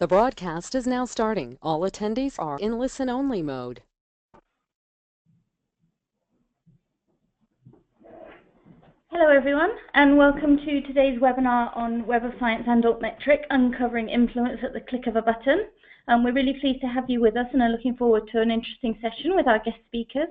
The broadcast is now starting. All attendees are in listen-only mode. Hello everyone, and welcome to today's webinar on Web of Science and Altmetric, uncovering influence at the click of a button. We're really pleased to have you with us and are looking forward to an interesting session with our guest speakers.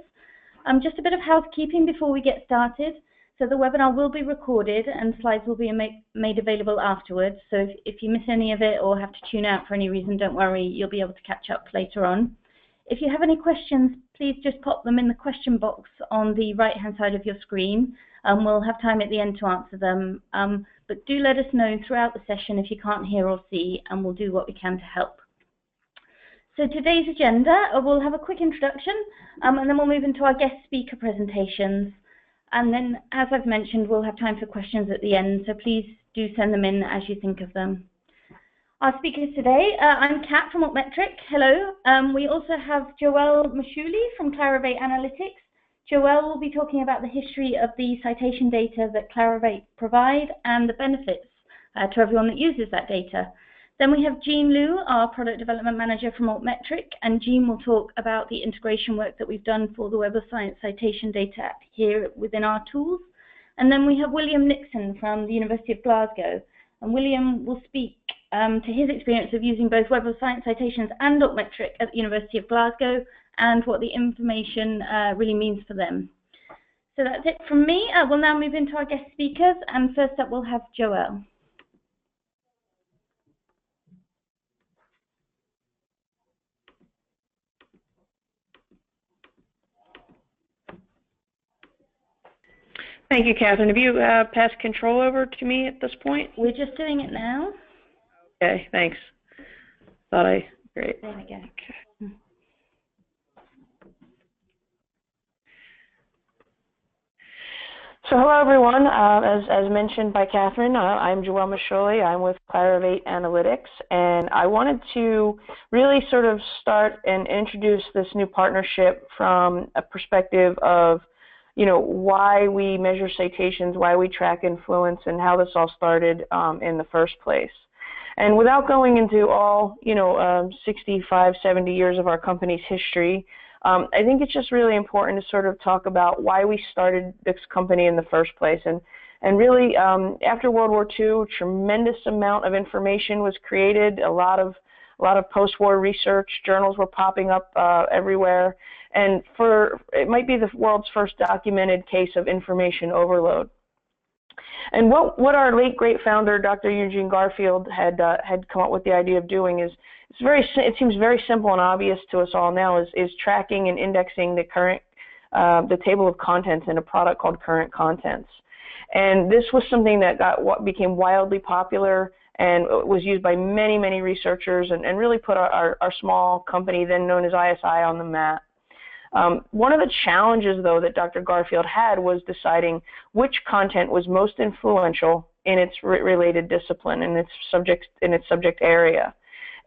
Just a bit of housekeeping before we get started. So the webinar will be recorded and slides will be made available afterwards. So if you miss any of it or have to tune out for any reason, don't worry, you'll be able to catch up later on. If you have any questions, please just pop them in the question box on the right-hand side of your screen. We'll have time at the end to answer them. But do let us know throughout the session if you can't hear or see, and we'll do what we can to help. So today's agenda, we'll have a quick introduction, and then we'll move into our guest speaker presentations. And then, as I've mentioned, we'll have time for questions at the end, so please do send them in as you think of them. Our speakers today, I'm Kat from Altmetric. Hello. We also have Joelle Mashuli from Clarivate Analytics. Joelle will be talking about the history of the citation data that Clarivate provide and the benefits to everyone that uses that data. Then we have Jean Liu, our Product Development Manager from Altmetric, and Jean will talk about the integration work that we've done for the Web of Science citation data here within our tools. And then we have William Nixon from the University of Glasgow, and William will speak to his experience of using both Web of Science citations and Altmetric at the University of Glasgow and what the information really means for them. So that's it from me. We'll now move into our guest speakers, and first up we'll have Joelle. Thank you, Catherine. Have you passed control over to me at this point? We're just doing it now. Okay, thanks. Great. There we go. Okay. So hello, everyone. As mentioned by Catherine, I'm Joelle Mashuli. I'm with Clarivate Analytics, and I wanted to really sort of start and introduce this new partnership from a perspective of why we measure citations, why we track influence, and how this all started in the first place. And without going into all, 65, 70 years of our company's history, I think it's just really important to sort of talk about why we started this company in the first place. And really, after World War II, a tremendous amount of information was created, a lot of post-war research, journals were popping up everywhere. And it might be the world's first documented case of information overload. And what our late great founder, Dr. Eugene Garfield, had come up with the idea of doing is it seems very simple and obvious to us all now is tracking and indexing the table of contents in a product called Current Contents. And this was something that became wildly popular and was used by many, many researchers and really put our small company, then known as ISI, on the map. One of the challenges, though, that Dr. Garfield had was deciding which content was most influential in its related discipline, in its subject area.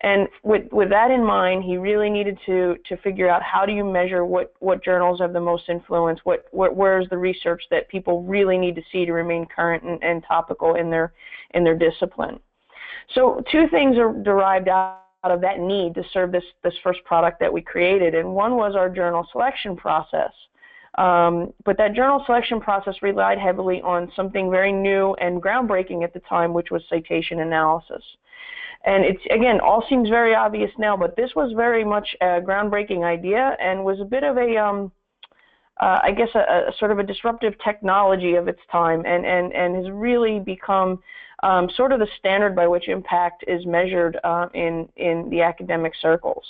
And with that in mind, he really needed to figure out how do you measure what journals have the most influence, where's the research that people really need to see to remain current and topical in their discipline. So two things are derived out of that need to serve this first product that we created, and one was our journal selection process. But that journal selection process relied heavily on something very new and groundbreaking at the time, which was citation analysis. And it's, again, all seems very obvious now, but this was very much a groundbreaking idea and was a bit of a, I guess, a sort of a disruptive technology of its time, and has really become sort of the standard by which impact is measured in the academic circles.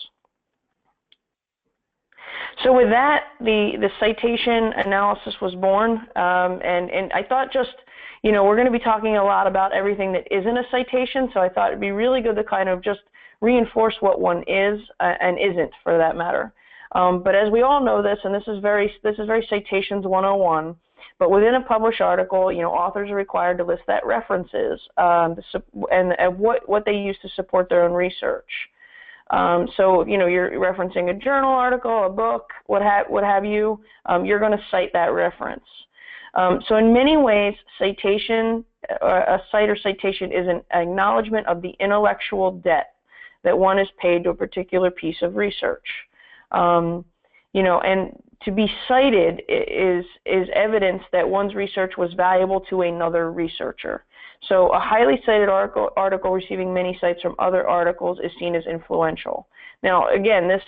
So with that, the citation analysis was born, and I thought we're going to be talking a lot about everything that isn't a citation, so I thought it'd be really good to kind of just reinforce what one is and isn't, for that matter. But as we all know this, and this is very Citations 101, but within a published article, authors are required to list that references and what they use to support their own research. So you're referencing a journal article, a book, what have you. You're going to cite that reference. So in many ways, a cite or citation is an acknowledgement of the intellectual debt that one is paid to a particular piece of research. You know, and to be cited is evidence that one's research was valuable to another researcher. So a highly cited article receiving many cites from other articles is seen as influential. Now, again, this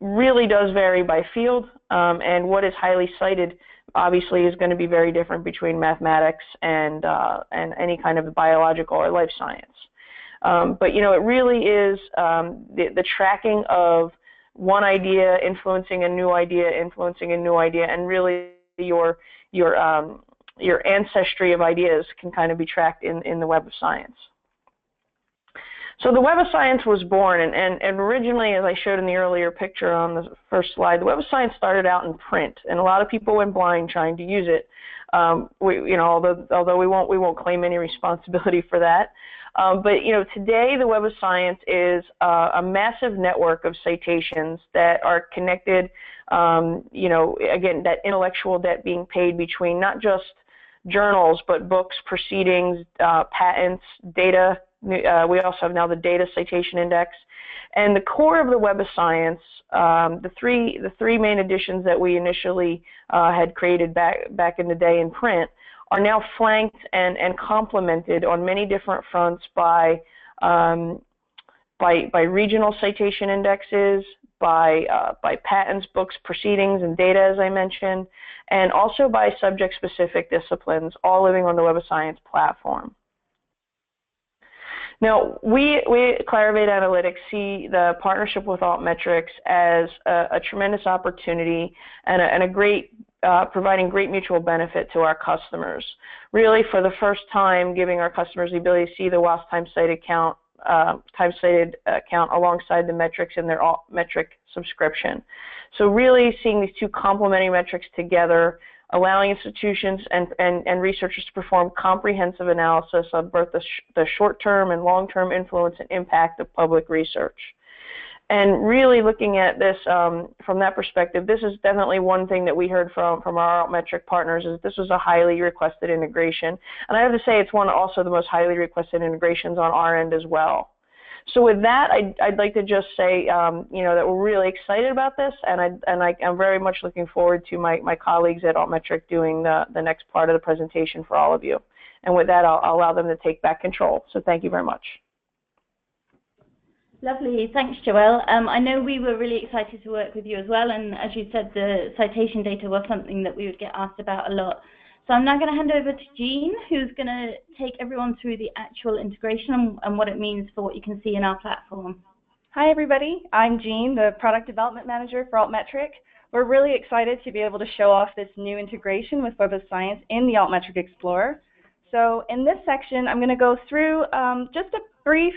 really does vary by field, and what is highly cited obviously is going to be very different between mathematics and any kind of biological or life science. But you know, it really is the tracking of one idea influencing a new idea, and really your ancestry of ideas can kind of be tracked in the Web of Science. So the Web of Science was born, and originally, as I showed in the earlier picture on the first slide, the Web of Science started out in print, and a lot of people went blind trying to use it. You know, although we won't claim any responsibility for that. But you know, today the Web of Science is a massive network of citations that are connected. You know, again, that intellectual debt being paid between not just journals, but books, proceedings, patents, data. We also have now the Data Citation Index, and the core of the Web of Science. The three main editions that we initially had created back in the day in print are now flanked and complemented on many different fronts by regional citation indexes, by patents, books, proceedings, and data, as I mentioned, and also by subject-specific disciplines, all living on the Web of Science platform. Now, we at Clarivate Analytics see the partnership with Altmetrics as a tremendous opportunity and a great providing great mutual benefit to our customers. Really, for the first time, giving our customers the ability to see the WASP time cited count alongside the metrics in their Altmetric subscription. So really seeing these two complementary metrics together, allowing institutions and researchers to perform comprehensive analysis of both the short-term and long-term influence and impact of public research. And really looking at this from that perspective, this is definitely one thing that we heard from our Altmetric partners, is this was a highly requested integration. And I have to say it's also the most highly requested integrations on our end as well. So with that, I'd like to just say, you know, that we're really excited about this, and I'm very much looking forward to my colleagues at Altmetric doing the next part of the presentation for all of you. And with that, I'll allow them to take back control. So thank you very much. Lovely, thanks, Joelle. I know we were really excited to work with you as well, and as you said, the citation data was something that we would get asked about a lot. So I'm now going to hand over to Jean, who's going to take everyone through the actual integration and what it means for what you can see in our platform. Hi, everybody. I'm Jean, the Product Development Manager for Altmetric. We're really excited to be able to show off this new integration with Web of Science in the Altmetric Explorer. So in this section, I'm going to go through just a brief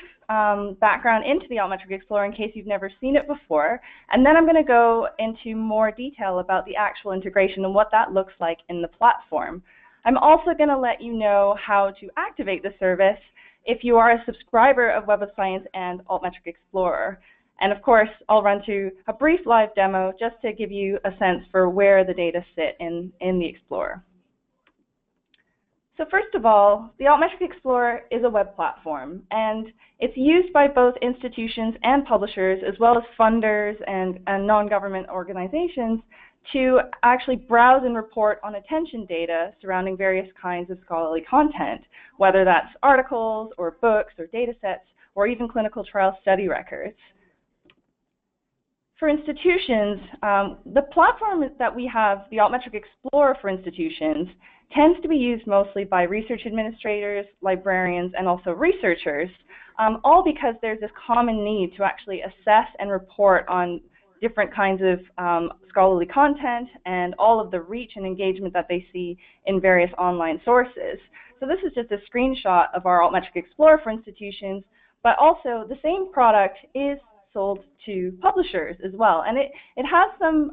background into the Altmetric Explorer in case you've never seen it before, and then I'm going to go into more detail about the actual integration and what that looks like in the platform. I'm also going to let you know how to activate the service if you are a subscriber of Web of Science and Altmetric Explorer. And of course, I'll run through a brief live demo just to give you a sense for where the data sit in the Explorer. So first of all, the Altmetric Explorer is a web platform, and it's used by both institutions and publishers, as well as funders and non-government organizations, to actually browse and report on attention data surrounding various kinds of scholarly content, whether that's articles or books or data sets, or even clinical trial study records. For institutions, the platform that we have, the Altmetric Explorer for institutions, tends to be used mostly by research administrators, librarians, and also researchers, all because there's this common need to actually assess and report on different kinds of scholarly content and all of the reach and engagement that they see in various online sources. So this is just a screenshot of our Altmetric Explorer for institutions, but also the same product is sold to publishers as well. And it has some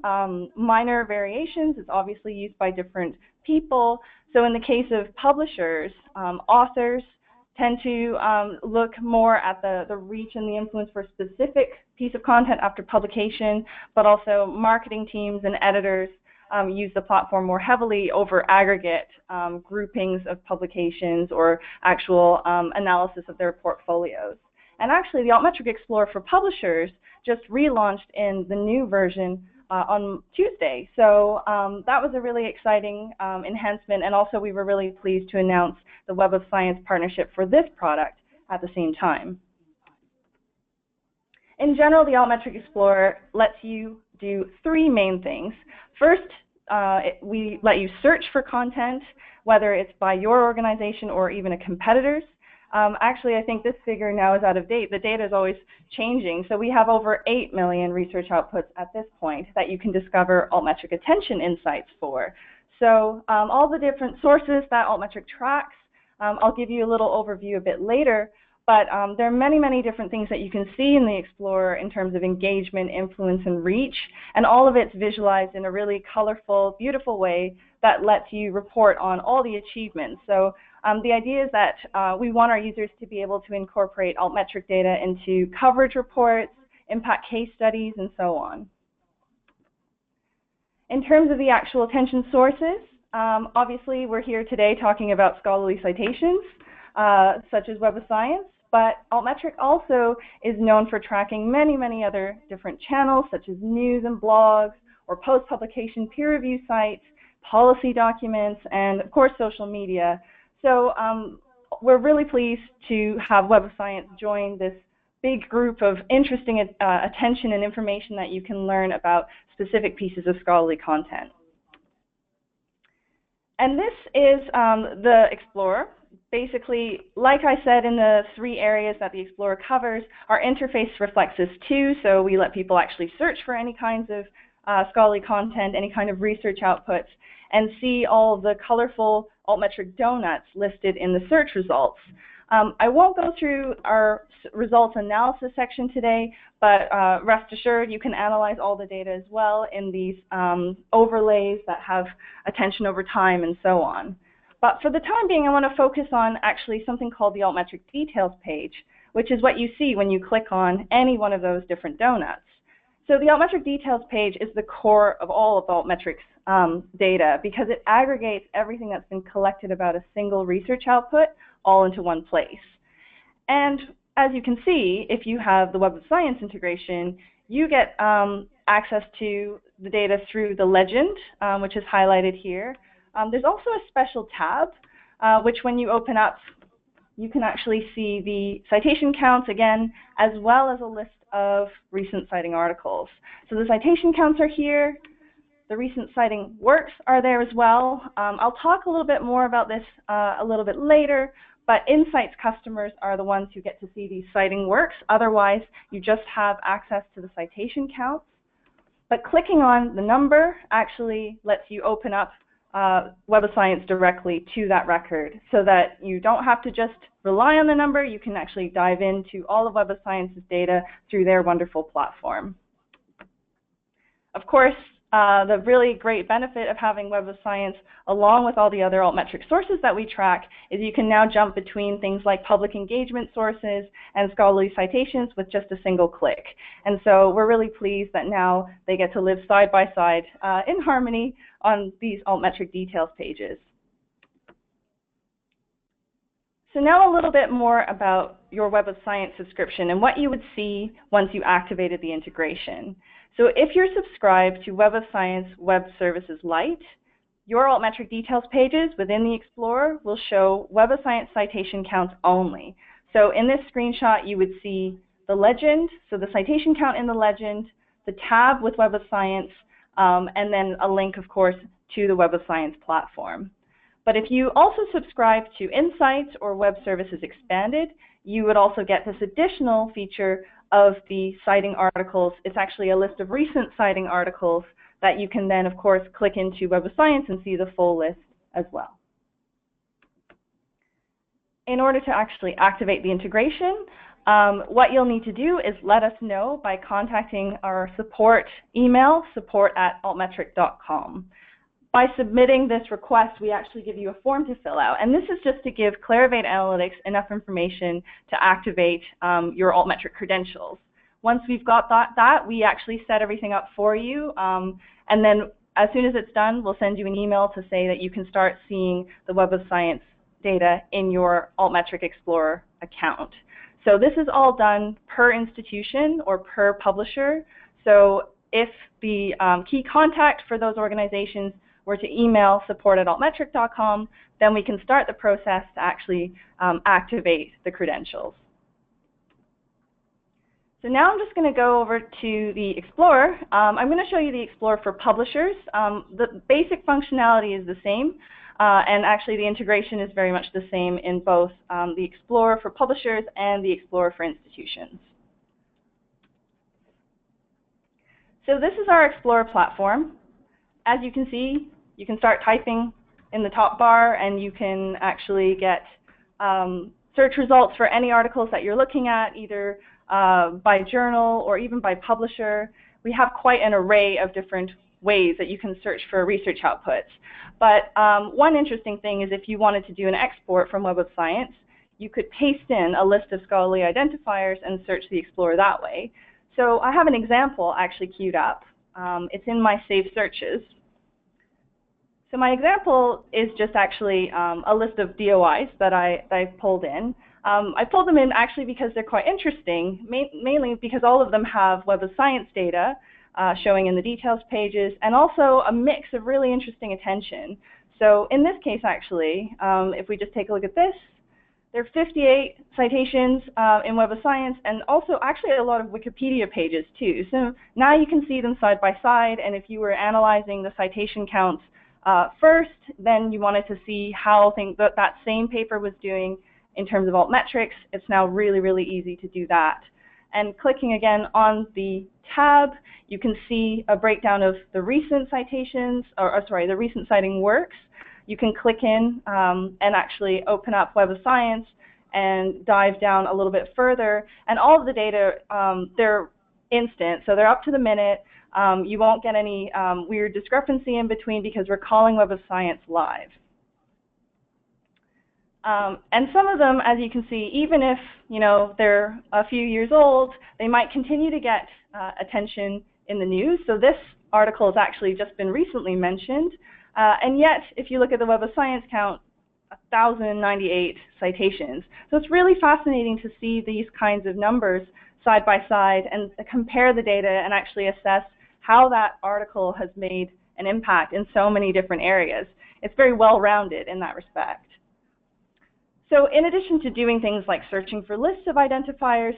minor variations. It's obviously used by different people. So in the case of publishers, authors tend to look more at the reach and the influence for a specific piece of content after publication, but also marketing teams and editors use the platform more heavily over aggregate groupings of publications or actual analysis of their portfolios. And actually, the Altmetric Explorer for publishers just relaunched in the new version on Tuesday. So that was a really exciting enhancement, and also we were really pleased to announce the Web of Science partnership for this product at the same time. In general, the Altmetric Explorer lets you do three main things. First, we let you search for content, whether it's by your organization or even a competitor's. Actually, I think this figure now is out of date. The data is always changing. So we have over 8 million research outputs at this point that you can discover Altmetric attention insights for. So all the different sources that Altmetric tracks, I'll give you a little overview a bit later, but there are many, many different things that you can see in the Explorer in terms of engagement, influence, and reach, and all of it's visualized in a really colorful, beautiful way that lets you report on all the achievements. So the idea is that we want our users to be able to incorporate Altmetric data into coverage reports, impact case studies, and so on. In terms of the actual attention sources, obviously we're here today talking about scholarly citations, such as Web of Science, but Altmetric also is known for tracking many, many other different channels, such as news and blogs, or post-publication peer review sites, policy documents, and of course social media. So we're really pleased to have Web of Science join this big group of interesting attention and information that you can learn about specific pieces of scholarly content. And this is the Explorer. Basically, like I said in the three areas that the Explorer covers, our interface reflects this too, so we let people actually search for any kinds of scholarly content, any kind of research outputs, and see all the colorful Altmetric donuts listed in the search results. I won't go through our results analysis section today, but rest assured you can analyze all the data as well in these overlays that have attention over time and so on. But for the time being, I want to focus on actually something called the Altmetric Details page, which is what you see when you click on any one of those different donuts. So the Altmetric Details page is the core of all of Altmetric's data because it aggregates everything that's been collected about a single research output all into one place. And as you can see, if you have the Web of Science integration, you get access to the data through the legend, which is highlighted here. There's also a special tab, which when you open up, you can actually see the citation counts again, as well as a list of recent citing articles. So the citation counts are here. The recent citing works are there as well. I'll talk a little bit more about this a little bit later, but Insights customers are the ones who get to see these citing works. Otherwise, you just have access to the citation counts. But clicking on the number actually lets you open up Web of Science directly to that record so that you don't have to just rely on the number. You can actually dive into all of Web of Science's data through their wonderful platform. Of course, the really great benefit of having Web of Science along with all the other Altmetric sources that we track is you can now jump between things like public engagement sources and scholarly citations with just a single click. And so we're really pleased that now they get to live side by side in harmony on these Altmetric Details pages. So now a little bit more about your Web of Science subscription and what you would see once you activated the integration. So if you're subscribed to Web of Science Web Services Lite, your Altmetric Details pages within the Explorer will show Web of Science citation counts only. So in this screenshot, you would see the legend, so the citation count in the legend, the tab with Web of Science, and then a link, of course, to the Web of Science platform. But if you also subscribe to Insights or Web Services Expanded, you would also get this additional feature of the citing articles. It's actually a list of recent citing articles that you can then, of course, click into Web of Science and see the full list as well. In order to actually activate the integration, what you'll need to do is let us know by contacting our support email, support@altmetric.com. By submitting this request, we actually give you a form to fill out. And this is just to give Clarivate Analytics enough information to activate your Altmetric credentials. Once we've got that, we actually set everything up for you. And then as soon as it's done, we'll send you an email to say that you can start seeing the Web of Science data in your Altmetric Explorer account. So this is all done per institution or per publisher. So if the key contact for those organizations were to email support@altmetric.com, then we can start the process to actually activate the credentials. So now I'm just going to go over to the Explorer. I'm going to show you the Explorer for publishers. The basic functionality is the same, and actually the integration is very much the same in both the Explorer for publishers and the Explorer for institutions. So this is our Explorer platform. As you can see, you can start typing in the top bar, and you can actually get search results for any articles that you're looking at, either by journal or even by publisher. We have quite an array of different ways that you can search for research outputs. But one interesting thing is if you wanted to do an export from Web of Science, you could paste in a list of scholarly identifiers and search the Explorer that way. So I have an example actually queued up. It's in my Saved Searches. So my example is just actually a list of DOIs that I've pulled in. I pulled them in actually because they're quite interesting, mainly because all of them have Web of Science data showing in the details pages, and also a mix of really interesting attention. So in this case, actually, if we just take a look at this, there are 58 citations in Web of Science, and also actually a lot of Wikipedia pages too. So now you can see them side by side, and if you were analyzing the citation counts first, then you wanted to see how that same paper was doing in terms of altmetrics. It's now really, really easy to do that. And clicking again on the tab, you can see a breakdown of the recent citations, the recent citing works. You can click in and actually open up Web of Science and dive down a little bit further. And all of the data, they're instant, so they're up to the minute. You won't get any weird discrepancy in between because we're calling Web of Science live. And some of them, as you can see, even if they're a few years old, they might continue to get attention in the news. So this article has actually just been recently mentioned. And yet, if you look at the Web of Science count, 1,098 citations. So it's really fascinating to see these kinds of numbers side by side and compare the data and actually assess how that article has made an impact in so many different areas. It's very well-rounded in that respect. So in addition to doing things like searching for lists of identifiers,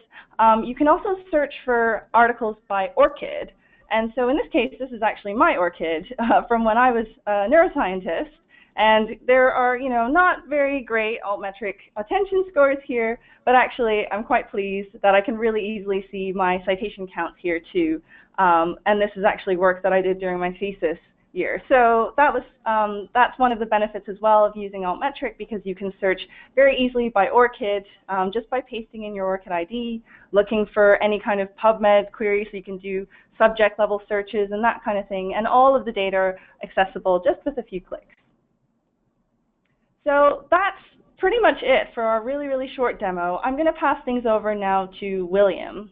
you can also search for articles by ORCID. And so in this case, this is actually my ORCID from when I was a neuroscientist. And there are, not very great altmetric attention scores here, but actually I'm quite pleased that I can really easily see my citation counts here too. And this is actually work that I did during my thesis year. So that's one of the benefits as well of using Altmetric, because you can search very easily by ORCID just by pasting in your ORCID ID, looking for any kind of PubMed query, so you can do subject level searches and that kind of thing, and all of the data are accessible just with a few clicks. So that's pretty much it for our really, really short demo. I'm going to pass things over now to William.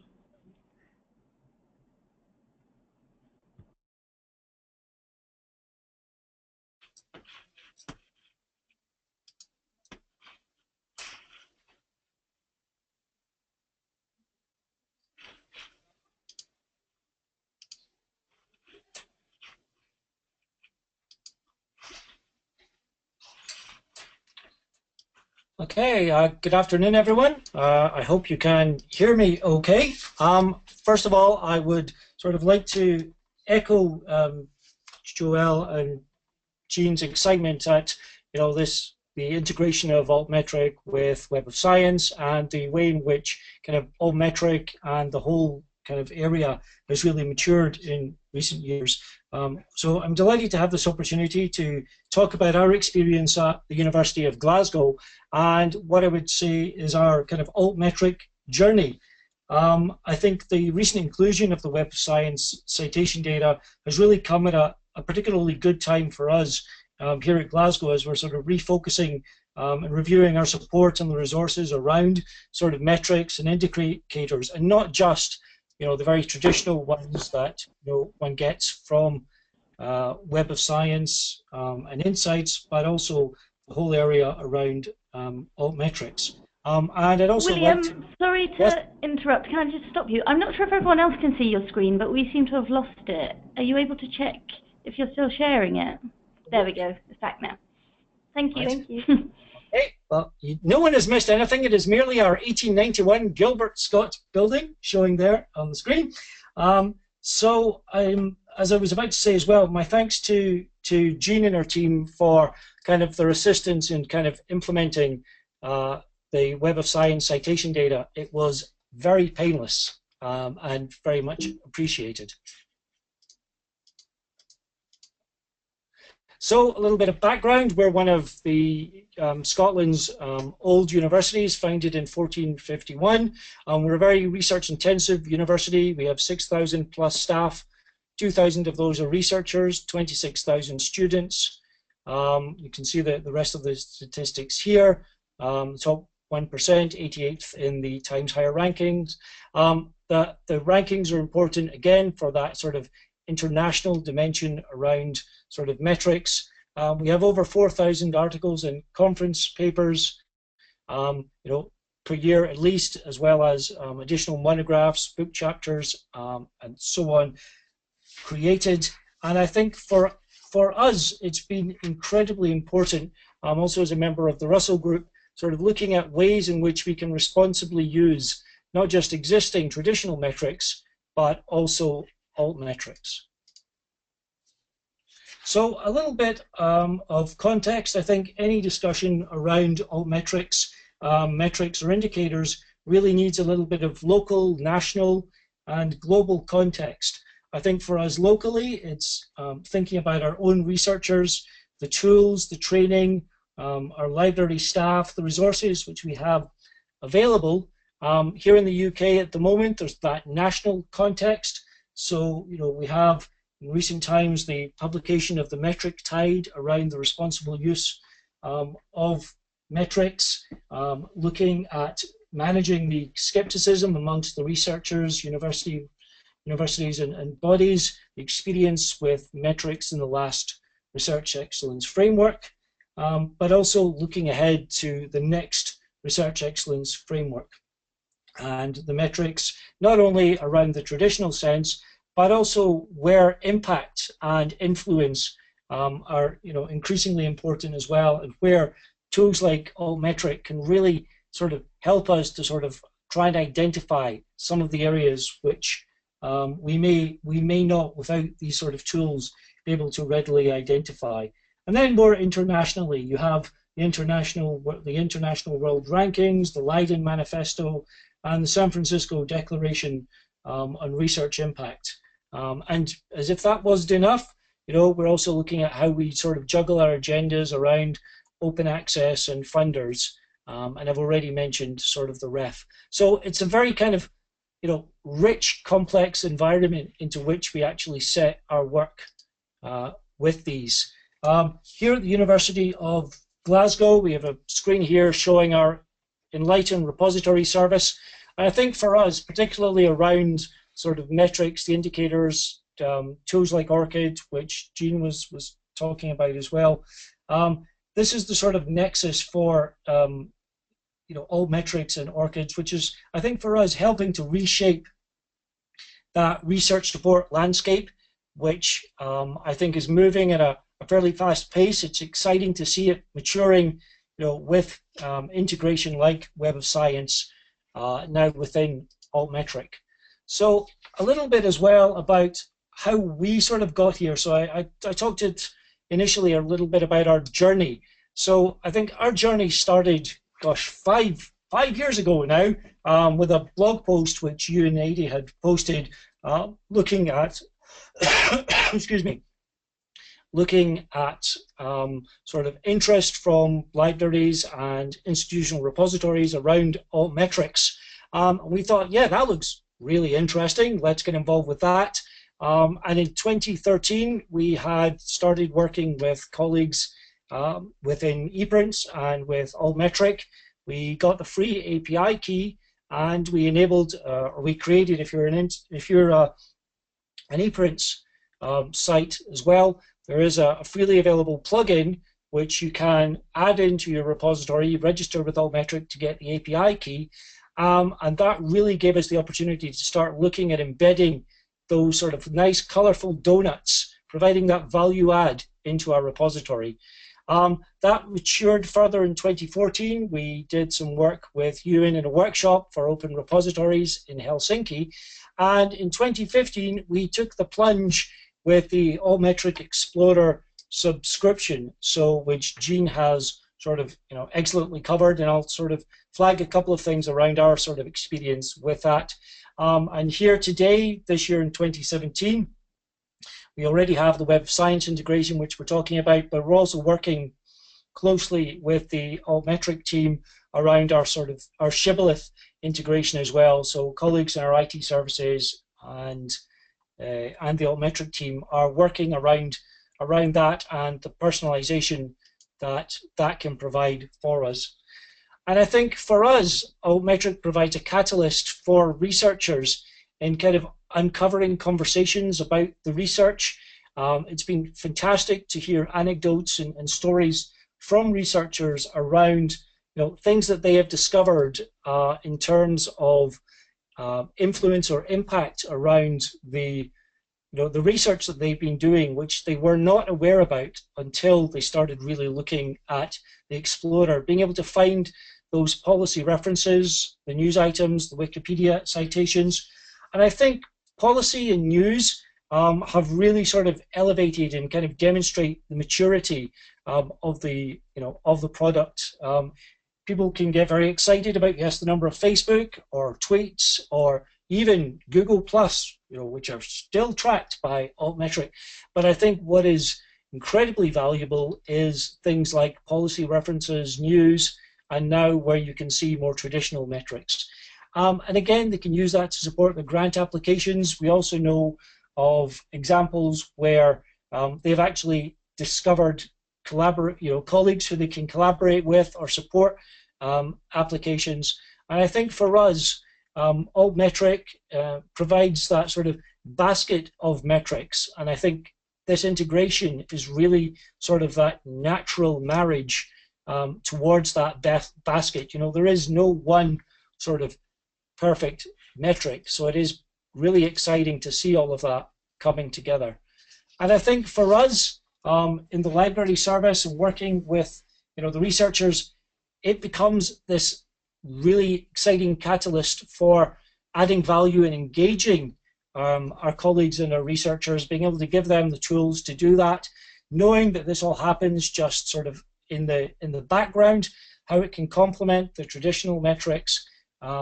Okay, good afternoon, everyone. I hope you can hear me okay. First of all, I would sort of like to echo Joelle and Jean's excitement at the integration of Altmetric with Web of Science and the way in which kind of Altmetric and the whole kind of area has really matured in recent years. So I'm delighted to have this opportunity to talk about our experience at the University of Glasgow and what I would say is our kind of altmetric journey. I think the recent inclusion of the Web of Science citation data has really come at a particularly good time for us here at Glasgow, as we're sort of refocusing and reviewing our support and the resources around sort of metrics and indicators, and not just the very traditional ones that one gets from Web of Science and Insights, but also the whole area around altmetrics. And I'd also William, like to... sorry to interrupt. Can I just stop you? I'm not sure if everyone else can see your screen, but we seem to have lost it. Are you able to check if you're still sharing it? There we go. It's back now. Thank you. Thank you. Okay, well, no one has missed anything. It is merely our 1891 Gilbert Scott building showing there on the screen. As I was about to say as well, my thanks to Jean and her team for kind of their assistance in kind of implementing the Web of Science citation data. It was very painless and very much appreciated. So a little bit of background. We're one of the Scotland's old universities, founded in 1451. We're a very research intensive university. We have 6,000 plus staff. 2,000 of those are researchers, 26,000 students. You can see the rest of the statistics here. Top 1%, 88th in the Times Higher rankings. The rankings are important again for that sort of international dimension around sort of metrics. We have over 4,000 articles and conference papers, per year at least, as well as additional monographs, book chapters, and so on created. And I think for us, it's been incredibly important, also as a member of the Russell Group, sort of looking at ways in which we can responsibly use not just existing traditional metrics, but also altmetrics. So a little bit of context. I think any discussion around altmetrics, metrics or indicators really needs a little bit of local, national, and global context. I think for us locally, it's thinking about our own researchers, the tools, the training, our library staff, the resources which we have available. Here in the UK at the moment, there's that national context. So, we have in recent times the publication of the Metric Tide around the responsible use of metrics, looking at managing the skepticism amongst the researchers, universities and bodies, the experience with metrics in the last Research Excellence Framework, but also looking ahead to the next Research Excellence Framework. And the metrics, not only around the traditional sense, but also where impact and influence are increasingly important as well, and where tools like Altmetric can really sort of help us to sort of try and identify some of the areas which we may not, without these sort of tools, be able to readily identify. And then more internationally, you have the international world rankings, the Leiden Manifesto, and the San Francisco Declaration on Research Impact. And as if that wasn't enough, we're also looking at how we sort of juggle our agendas around open access and funders. And I've already mentioned sort of the ref. So it's a very kind of rich, complex environment into which we actually set our work with these. Here at the University of Glasgow, we have a screen here showing our Enlighten repository service. And I think for us, particularly around sort of metrics, the indicators, tools like ORCID, which Jean was talking about as well, this is the sort of nexus for Altmetrics and ORCIDs, which is, I think, for us, helping to reshape that research support landscape, which I think is moving at a fairly fast pace. It's exciting to see it maturing, with integration like Web of Science now within Altmetric. So a little bit as well about how we sort of got here. So I talked initially a little bit about our journey. So I think our journey started, gosh, five years ago now, with a blog post which you and Adi had posted, looking at, excuse me, looking at sort of interest from libraries and institutional repositories around altmetrics. We thought, yeah, that looks really interesting. Let's get involved with that. And in 2013, we had started working with colleagues within ePrints and with Allmetric. We got the free API key, and we enabled, or we created, if you're an ePrints site as well, there is a freely available plugin which you can add into your repository, register with Altmetric to get the API key, and that really gave us the opportunity to start looking at embedding those sort of nice colorful donuts, providing that value add into our repository. That matured further in 2014. We did some work with Ewan in a workshop for open repositories in Helsinki, and in 2015 we took the plunge with the Allmetric Explorer subscription, so which Jean has sort of excellently covered, and I'll sort of flag a couple of things around our sort of experience with that. And here today, this year in 2017, we already have the Web of Science integration, which we're talking about, but we're also working closely with the Altmetric team around our sort of our Shibboleth integration as well. So colleagues in our IT services and the Altmetric team are working around that and the personalization that can provide for us. And I think for us, Altmetric provides a catalyst for researchers in kind of uncovering conversations about the research. It's been fantastic to hear anecdotes and stories from researchers around things that they have discovered in terms of influence or impact around the the research that they've been doing, which they were not aware about until they started really looking at the Explorer, being able to find those policy references, the news items, the Wikipedia citations. And I think policy and news have really sort of elevated and kind of demonstrate the maturity of the product. People can get very excited about, yes, the number of Facebook or tweets or even Google Plus, which are still tracked by Altmetric. But I think what is incredibly valuable is things like policy references, news, and now where you can see more traditional metrics. And again, they can use that to support the grant applications. We also know of examples where they've actually discovered colleagues who they can collaborate with or support applications. And I think for us, Altmetric provides that sort of basket of metrics, and I think this integration is really sort of that natural marriage towards that basket. There is no one sort of perfect metric, so it is really exciting to see all of that coming together. And I think for us in the library service and working with the researchers, it becomes this really exciting catalyst for adding value and engaging our colleagues and our researchers, being able to give them the tools to do that, knowing that this all happens just sort of in the background, how it can complement the traditional metrics,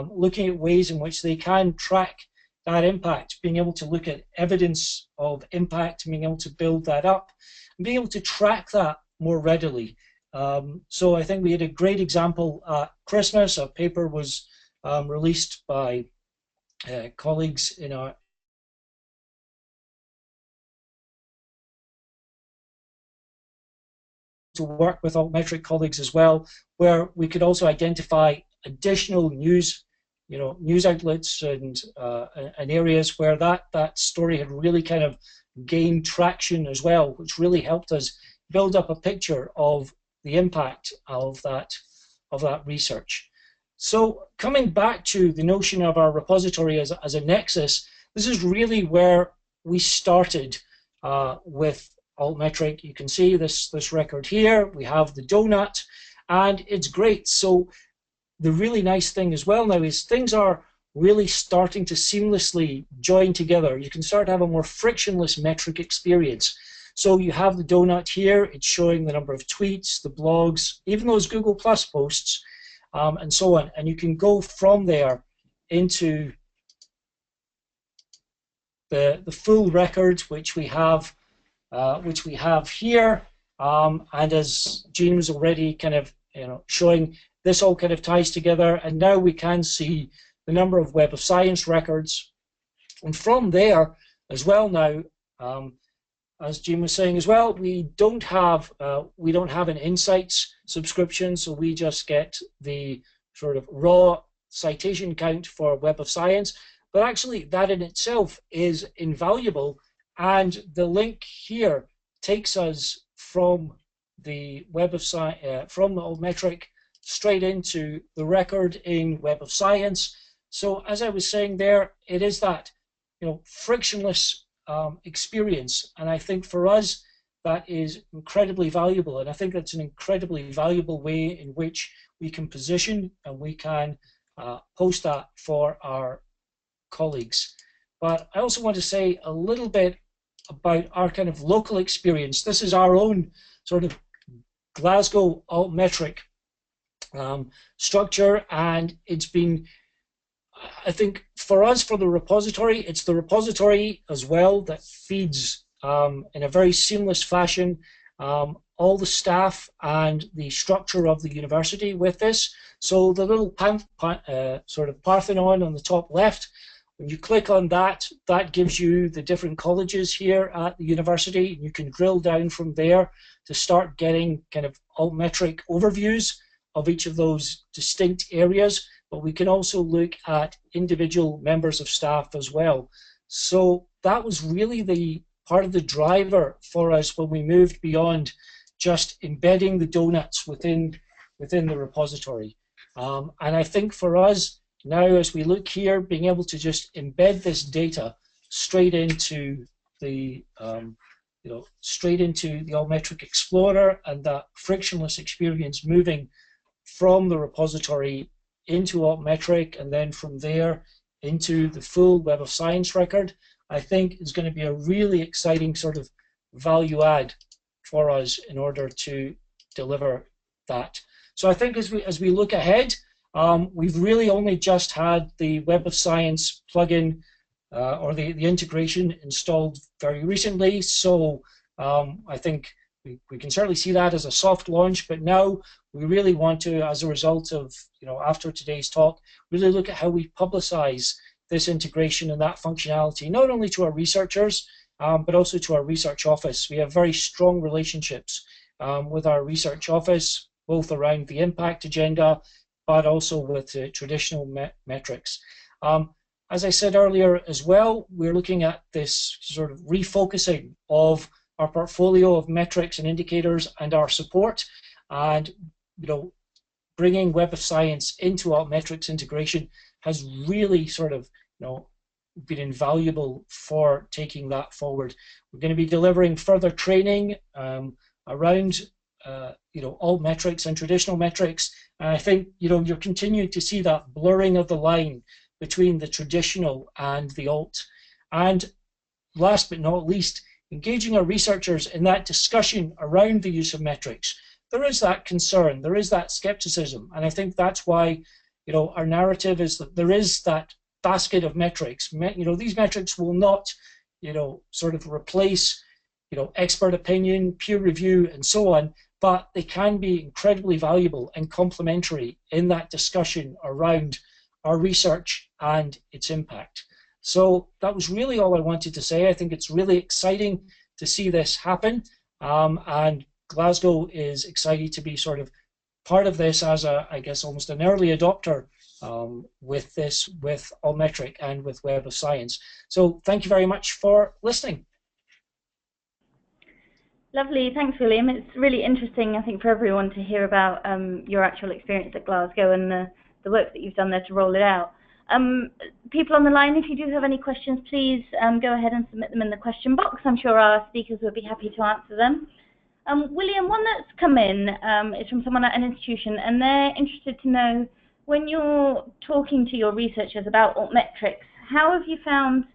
looking at ways in which they can track that impact, being able to look at evidence of impact, being able to build that up, and being able to track that more readily. So I think we had a great example at Christmas. A paper was released by colleagues in our to work with Altmetric colleagues as well, where we could also identify additional news outlets and areas where that story had really kind of gained traction as well, which really helped us build up a picture of the impact of that research. So coming back to the notion of our repository as a nexus, this is really where we started with Altmetric. You can see this record here. We have the donut, and it's great. So the really nice thing as well now is things are really starting to seamlessly join together. You can start to have a more frictionless metric experience. So you have the donut here. It's showing the number of tweets, the blogs, even those Google Plus posts, and so on. And you can go from there into the full record, which we have here. And as Jean was already kind of showing, this all kind of ties together, and now we can see the number of Web of Science records. And from there as well now, as Jean was saying as well, we don't have an Insights subscription, so we just get the sort of raw citation count for Web of Science. But actually, that in itself is invaluable, and the link here takes us from the Web of Science from the Altmetric straight into the record in Web of Science. So as I was saying there, it is that frictionless experience, and I think for us that is incredibly valuable, and I think that's an incredibly valuable way in which we can position and we can post that for our colleagues. But I also want to say a little bit about our kind of local experience. This is our own sort of Glasgow Altmetric structure, and it's been, I think, for us, for the repository, it's the repository as well that feeds in a very seamless fashion all the staff and the structure of the university with this. So the little sort of Parthenon on the top left, when you click on that, that gives you the different colleges here at the university. You can drill down from there to start getting kind of altmetric overviews of each of those distinct areas, but we can also look at individual members of staff as well. So that was really the part of the driver for us when we moved beyond just embedding the donuts within the repository. And I think for us now, as we look here, being able to just embed this data straight into the straight into the Allmetric Explorer, and that frictionless experience moving from the repository into Altmetric, and then from there into the full Web of Science record, I think is going to be a really exciting sort of value add for us in order to deliver that. So I think as we look ahead, we've really only just had the Web of Science plugin or the integration installed very recently. So I think we can certainly see that as a soft launch, but now we really want to, as a result of, after today's talk, really look at how we publicize this integration and that functionality, not only to our researchers, but also to our research office. We have very strong relationships with our research office, both around the impact agenda, but also with traditional metrics. As I said earlier as well, we're looking at this sort of refocusing of our portfolio of metrics and indicators and our support, and bringing Web of Science into Altmetric's integration has really sort of been invaluable for taking that forward. We're going to be delivering further training around altmetrics and traditional metrics, and I think you're continuing to see that blurring of the line between the traditional and the alt. And last but not least, engaging our researchers in that discussion around the use of metrics. There is that concern, there is that skepticism, and I think that's why our narrative is that there is that basket of metrics. These metrics will not sort of replace expert opinion, peer review, and so on, but they can be incredibly valuable and complementary in that discussion around our research and its impact. So that was really all I wanted to say. I think it's really exciting to see this happen, and Glasgow is excited to be sort of part of this as I guess almost an early adopter with this, with Allmetric and with Web of Science. So thank you very much for listening. Lovely, thanks William. It's really interesting, I think, for everyone to hear about your actual experience at Glasgow and the work that you've done there to roll it out. People on the line, if you do have any questions, please go ahead and submit them in the question box. I'm sure our speakers will be happy to answer them. William, one that's come in is from someone at an institution, and they're interested to know, when you're talking to your researchers about altmetrics, how have you found,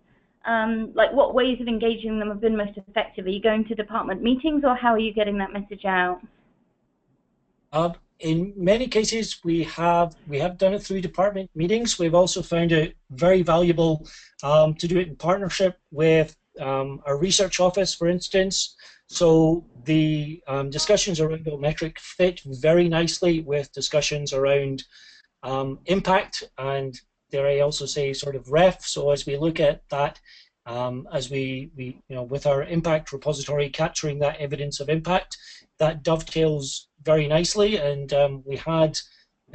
what ways of engaging them have been most effective? Are you going to department meetings, or how are you getting that message out? In many cases, we have done it through department meetings. We've also found it very valuable to do it in partnership with our research office, for instance. So the discussions around Allmetric fit very nicely with discussions around impact and, dare I also say, sort of ref. So as we look at that, as we with our impact repository capturing that evidence of impact, that dovetails very nicely. And I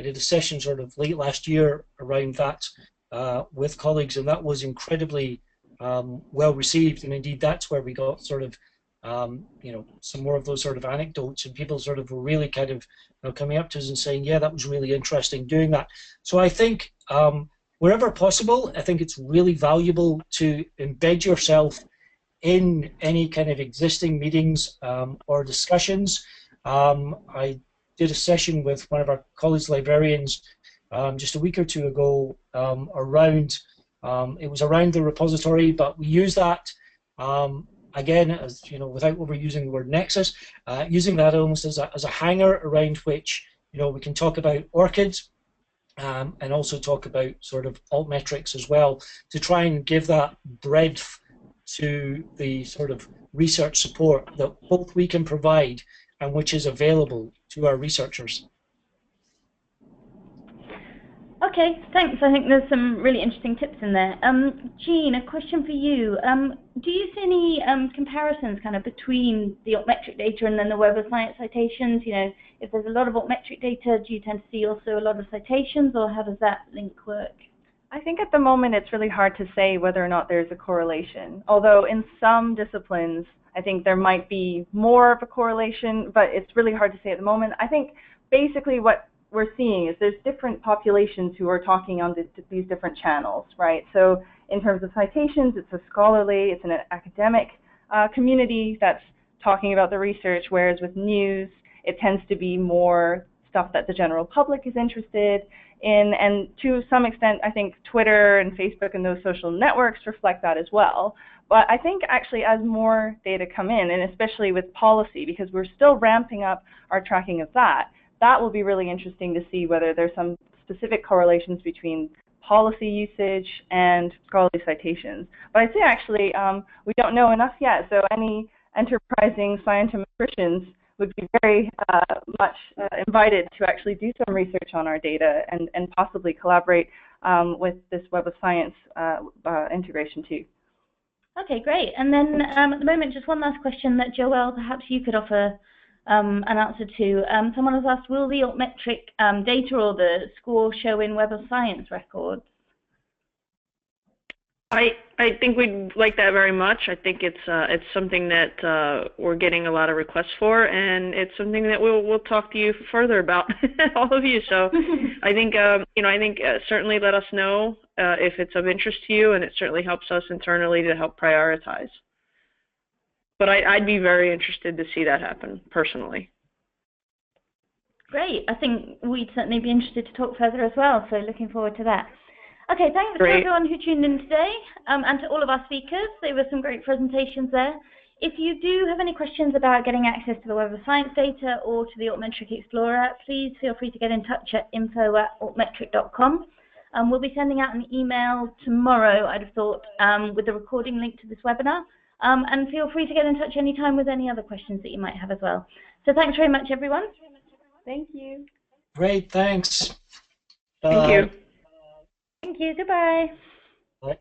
did a session sort of late last year around that with colleagues, and that was incredibly well received. And indeed, that's where we got sort of some more of those sort of anecdotes, and people sort of were really kind of coming up to us and saying, yeah, that was really interesting doing that. So I think wherever possible, I think it's really valuable to embed yourself in any kind of existing meetings or discussions. I did a session with one of our college librarians just a week or two ago around, it was around the repository, but we use that again, as without overusing the word Nexus, using that almost as a hanger around which we can talk about ORCID and also talk about sort of altmetrics as well, to try and give that breadth to the sort of research support that both we can provide and which is available to our researchers. Okay, thanks. I think there's some really interesting tips in there. Jean, a question for you. Do you see any comparisons kind of between the Altmetric data and then the Web of Science citations? If there's a lot of Altmetric data, do you tend to see also a lot of citations, or how does that link work? I think at the moment it's really hard to say whether or not there's a correlation. Although in some disciplines, I think there might be more of a correlation, but it's really hard to say at the moment. I think basically what we're seeing is there's different populations who are talking on these different channels, right? So in terms of citations, it's a scholarly, it's an academic community that's talking about the research, whereas with news, it tends to be more stuff that the general public is interested in, and to some extent, I think Twitter and Facebook and those social networks reflect that as well. But I think actually as more data come in, and especially with policy, because we're still ramping up our tracking of that, that will be really interesting to see whether there's some specific correlations between policy usage and scholarly citations. But I'd say actually we don't know enough yet, so any enterprising scientometricians would be very much invited to actually do some research on our data and possibly collaborate with this Web of Science integration too. Okay, great. And then at the moment, just one last question that Joelle, perhaps you could offer an answer to. Someone has asked, will the Altmetric data or the score show in Web of Science records? I think we'd like that very much. I think it's something that we're getting a lot of requests for, and it's something that we'll talk to you further about, all of you. So I think certainly let us know if it's of interest to you, and it certainly helps us internally to help prioritize. But I'd be very interested to see that happen personally. Great. I think we'd certainly be interested to talk further as well. So looking forward to that. Okay, thanks to everyone who tuned in today, and to all of our speakers. There were some great presentations there. If you do have any questions about getting access to the Web of Science data or to the Altmetric Explorer, please feel free to get in touch at info@altmetric.com. We'll be sending out an email tomorrow, I'd have thought, with the recording link to this webinar. And feel free to get in touch anytime with any other questions that you might have as well. So thanks very much, everyone. Thank you. Great, thanks. Thank you. Thank you. Goodbye. Bye.